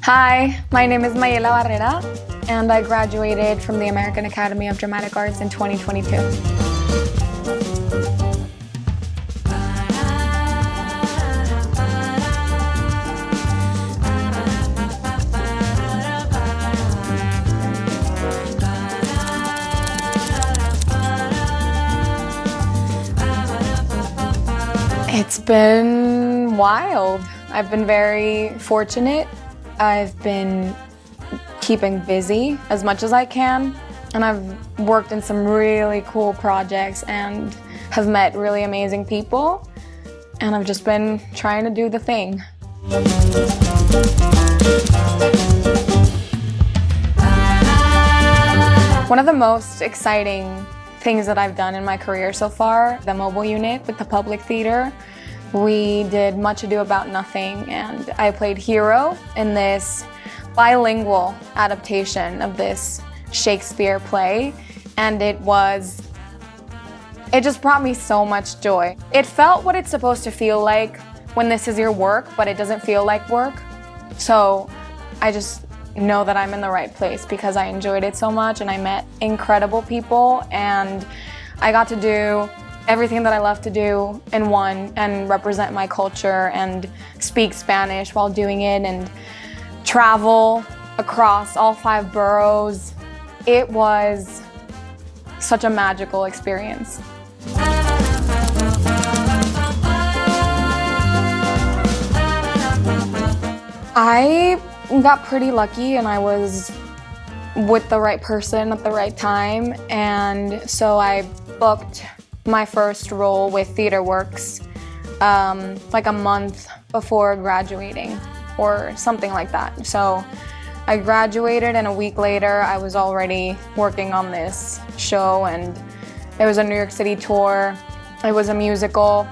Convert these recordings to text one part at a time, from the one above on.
Hi, my name is Mayelah Barrera, and I graduated from the American Academy of Dramatic Arts in 2022. It's been wild. I've been very fortunate. I've been keeping busy as much as I can, and I've worked in some really cool projects and have met really amazing people, and I've just been trying to do the thing. One of the most exciting things that I've done in my career so far, the mobile unit with the public theater. We did Much Ado About Nothing, and I played Hero in this bilingual adaptation of this Shakespeare play, and it just brought me so much joy. It felt what it's supposed to feel like when this is your work, but it doesn't feel like work. So I just know that I'm in the right place because I enjoyed it so much, and I met incredible people, and I got to do everything that I love to do in one and represent my culture and speak Spanish while doing it and travel across all 5 boroughs. It was such a magical experience. I got pretty lucky, and I was with the right person at the right time, and so I booked my first role with TheaterWorks like a month before graduating or something like that. So I graduated, and a week later I was already working on this show, and it was a New York City tour. It was a musical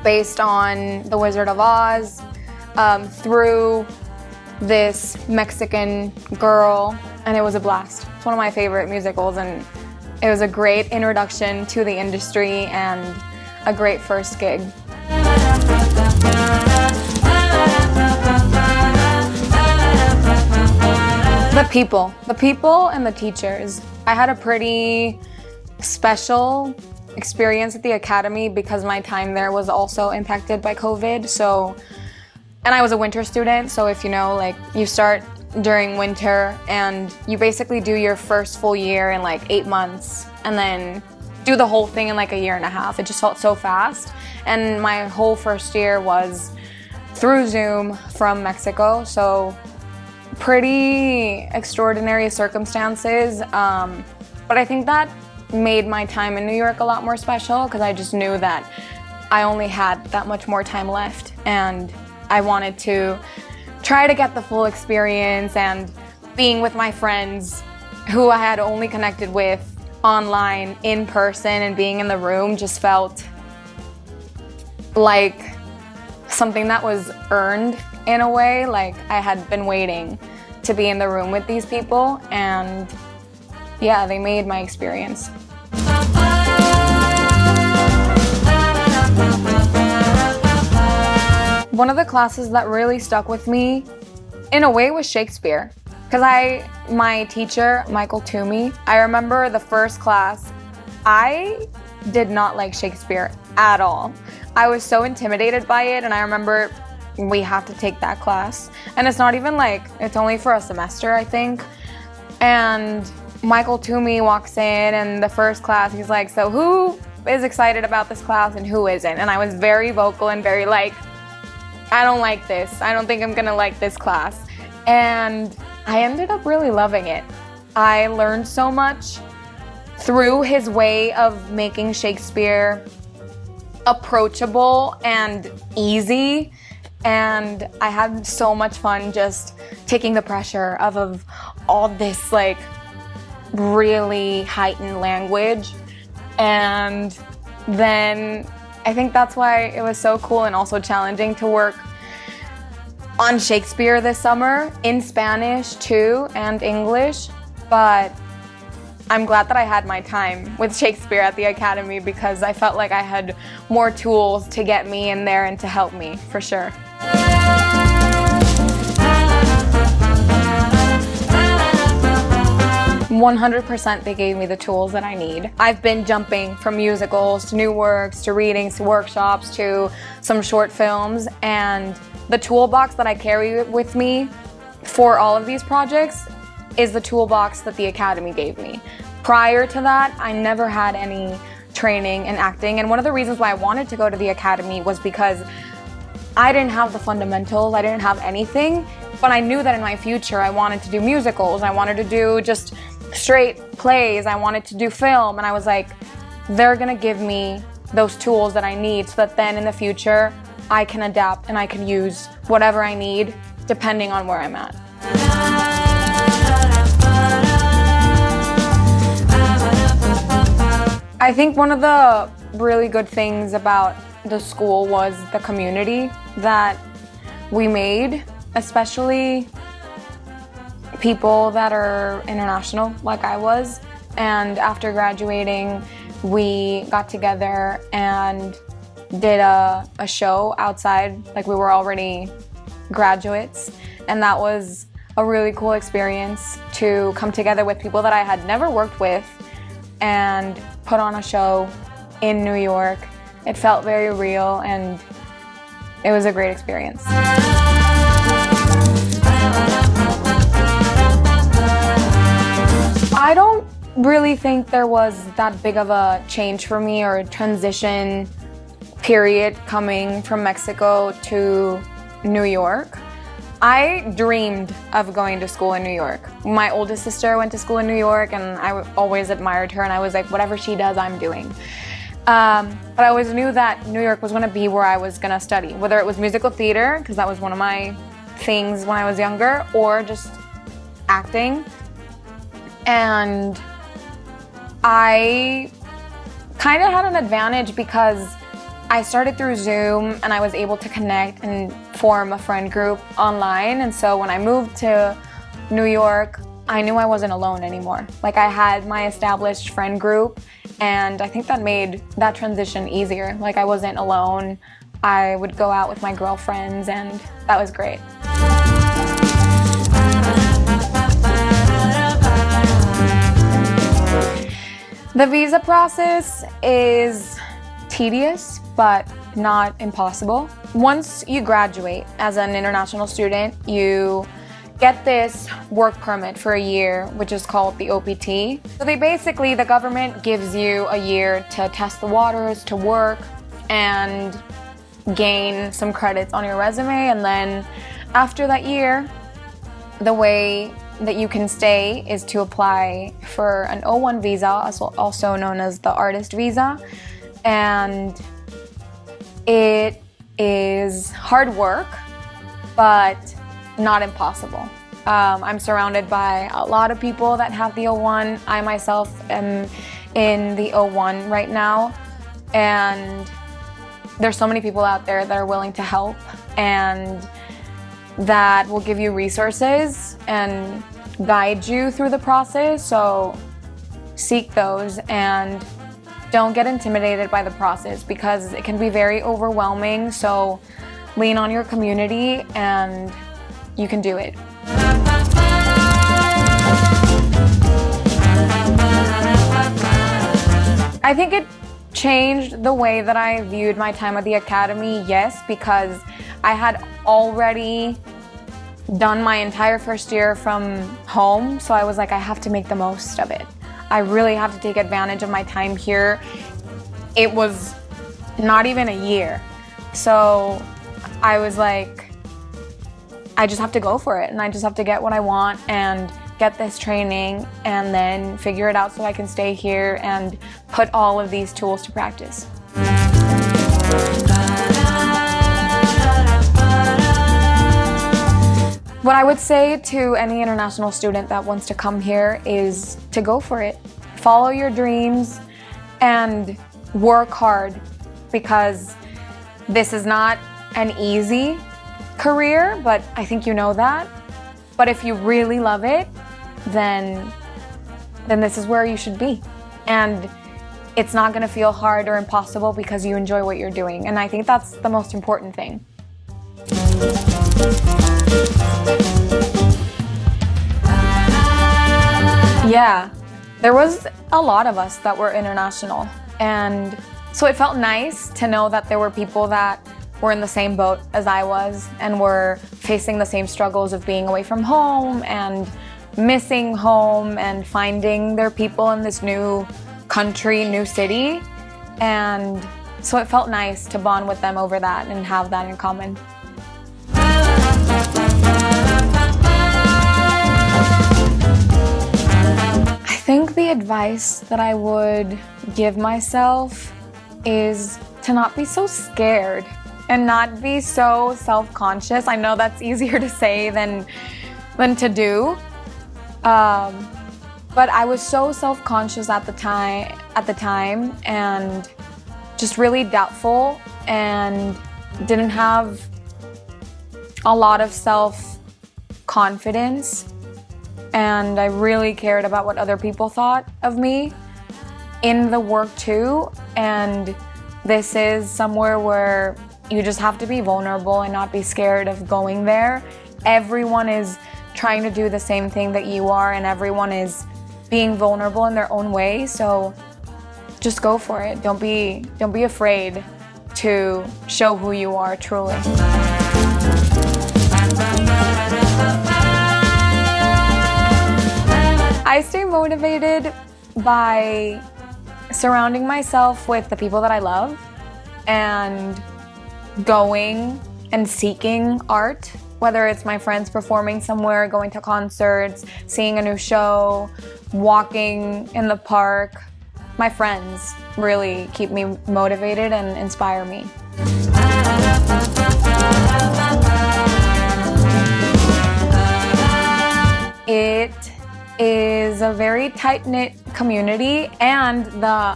based on The Wizard of Oz through this Mexican girl, and it was a blast. It's one of my favorite musicals, and it was a great introduction to the industry and a great first gig. The people and the teachers. I had a pretty special experience at the Academy because my time there was also impacted by COVID. And I was a winter student, so if you know, like, you start during winter and you basically do your first full year in like 8 months and then do the whole thing in like a year and a half. It just felt so fast. And my whole first year was through Zoom from Mexico, so pretty extraordinary circumstances. But I think that made my time in New York a lot more special because I just knew that I only had that much more time left, and I wanted to try to get the full experience, and being with my friends who I had only connected with online, in person, and being in the room just felt like something that was earned in a way. Like I had been waiting to be in the room with these people, and yeah, they made my experience. One of the classes that really stuck with me, in a way, was Shakespeare. Because my teacher, Michael Toomey, I remember the first class, I did not like Shakespeare at all. I was so intimidated by it, and I remember we have to take that class. And it's not even like, it's only for a semester, I think. And Michael Toomey walks in, and the first class, he's like, so who is excited about this class and who isn't? And I was very vocal and very like, I don't like this. I don't think I'm gonna like this class. And I ended up really loving it. I learned so much through his way of making Shakespeare approachable and easy. And I had so much fun just taking the pressure of all this like really heightened language. And then I think that's why it was so cool and also challenging to work on Shakespeare this summer, in Spanish too, and English. But I'm glad that I had my time with Shakespeare at the Academy because I felt like I had more tools to get me in there and to help me, for sure. 100% they gave me the tools that I need. I've been jumping from musicals to new works to readings to workshops to some short films, and the toolbox that I carry with me for all of these projects is the toolbox that the Academy gave me. Prior to that, I never had any training in acting, and one of the reasons why I wanted to go to the Academy was because I didn't have the fundamentals, I didn't have anything, but I knew that in my future I wanted to do musicals, I wanted to do just straight plays, I wanted to do film, and I was like, they're gonna give me those tools that I need so that then in the future I can adapt and I can use whatever I need depending on where I'm at. I think one of the really good things about the school was the community that we made, especially people that are international like I was. And after graduating, we got together and did a show outside, like we were already graduates, and that was a really cool experience to come together with people that I had never worked with and put on a show in New York. It felt very real and it was a great experience. I don't really think there was that big of a change for me or a transition period coming from Mexico to New York. I dreamed of going to school in New York. My oldest sister went to school in New York and I always admired her, and I was like, whatever she does, I'm doing. But I always knew that New York was gonna be where I was gonna study, whether it was musical theater, because that was one of my things when I was younger, or just acting. And I kind of had an advantage because I started through Zoom and I was able to connect and form a friend group online. And so when I moved to New York, I knew I wasn't alone anymore. Like, I had my established friend group, and I think that made that transition easier. Like, I wasn't alone. I would go out with my girlfriends, and that was great. The visa process is tedious, but not impossible. Once you graduate as an international student, you get this work permit for a year, which is called the OPT. So the government gives you a year to test the waters, to work, and gain some credits on your resume. And then after that year, the way that you can stay is to apply for an O1 visa, also known as the artist visa. And it is hard work, but not impossible. I'm surrounded by a lot of people that have the O1. I myself am in the O1 right now, and there's so many people out there that are willing to help and that will give you resources and guide you through the process. So seek those and don't get intimidated by the process, because it can be very overwhelming. So lean on your community and you can do it. I think it changed the way that I viewed my time at the Academy, yes, because I had already done my entire first year from home, so I was like, I have to make the most of it. I really have to take advantage of my time here. It was not even a year, so I was like, I just have to go for it, and I just have to get what I want and get this training and then figure it out so I can stay here and put all of these tools to practice. What I would say to any international student that wants to come here is to go for it. Follow your dreams and work hard, because this is not an easy career, but I think you know that. But if you really love it, then this is where you should be. And it's not gonna feel hard or impossible because you enjoy what you're doing. And I think that's the most important thing. Yeah, there was a lot of us that were international, and so it felt nice to know that there were people that were in the same boat as I was and were facing the same struggles of being away from home and missing home and finding their people in this new country, new city. And so it felt nice to bond with them over that and have that in common. I think the advice that I would give myself is to not be so scared and not be so self-conscious. I know that's easier to say than to do. But I was so self-conscious at the time and just really doubtful and didn't have a lot of self-confidence. And I really cared about what other people thought of me in the work too. And this is somewhere where you just have to be vulnerable and not be scared of going there. Everyone is trying to do the same thing that you are, and everyone is being vulnerable in their own way. So just go for it. Don't be afraid to show who you are truly. I stay motivated by surrounding myself with the people that I love and going and seeking art, whether it's my friends performing somewhere, going to concerts, seeing a new show, walking in the park. My friends really keep me motivated and inspire me. It is a very tight-knit community, and the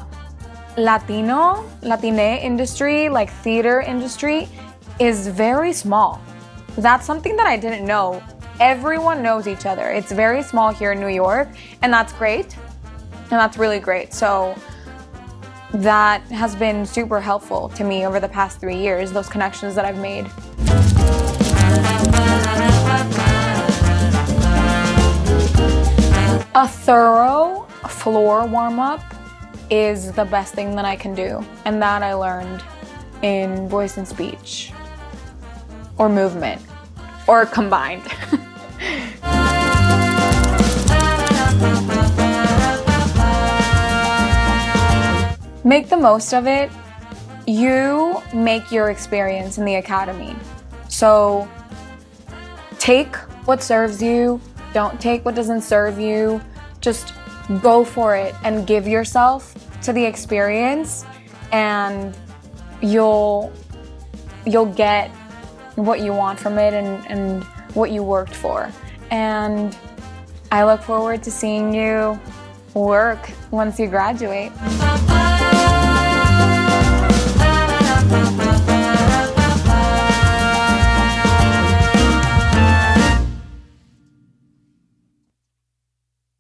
Latine industry, like theater industry, is very small. That's something that I didn't know. Everyone knows each other. It's very small here in New York, and that's great. And that's really great. So that has been super helpful to me over the past 3 years, those connections that I've made. A thorough floor warm-up is the best thing that I can do, and that I learned in voice and speech, or movement, or combined. Make the most of it. You make your experience in the academy. So take what serves you, don't take what doesn't serve you. Just go for it and give yourself to the experience, and you'll get what you want from it and what you worked for. And I look forward to seeing you work once you graduate.